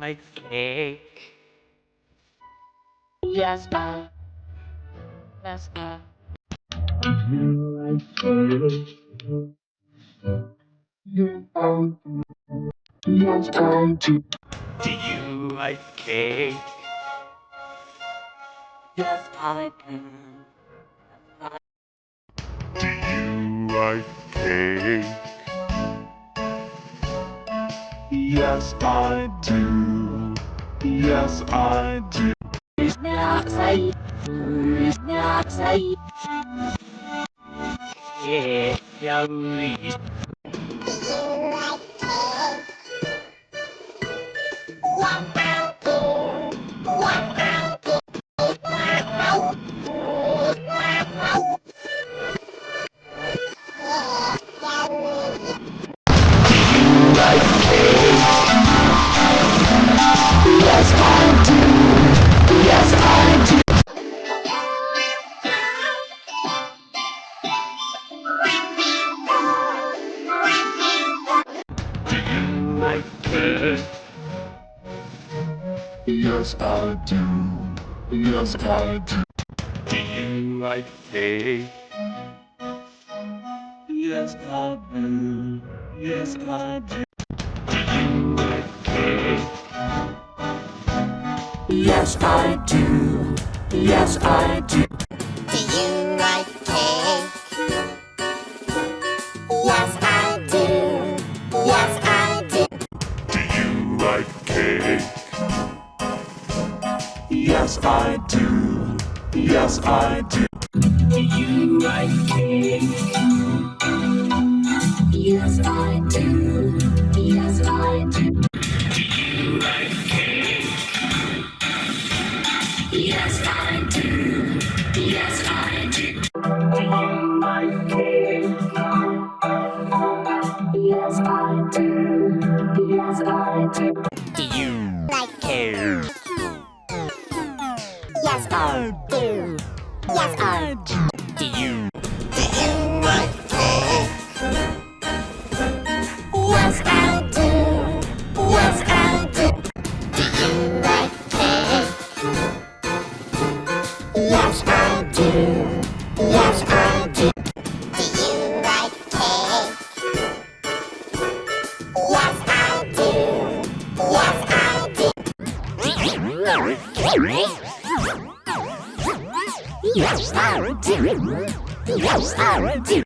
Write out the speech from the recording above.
like cake? Yes, I. Yes, I. Do you like cake? Yes, I do. Do you like cake? Yes, I do. Yes, I do. Yeah, yeah, we. Do you like cake? Yes, I do. Yes, I do. Do you like cake? Yes, I do. Yes, I do. Do you like cake? Yes, I do. Yes, I do. Do you like cake? Yes, I do. Yes, I do. Do you like cake? Yes, I do. Yes, I do. Do you like cake? Yes, I do. Yes, I do. Do you like cake? Yes, I do. Yes, I do. Do you like cake? Yes, I do. Yes, I do. Do you Like care? yes, I do. Yes, I do. Do you Do you like cake? Yes, I do. Yes, I do. Do you like cake? Yes, I do. Yes, I do. Do you like cake? Yes, I do. Yes, I do. Yes, I do. Yes, I do.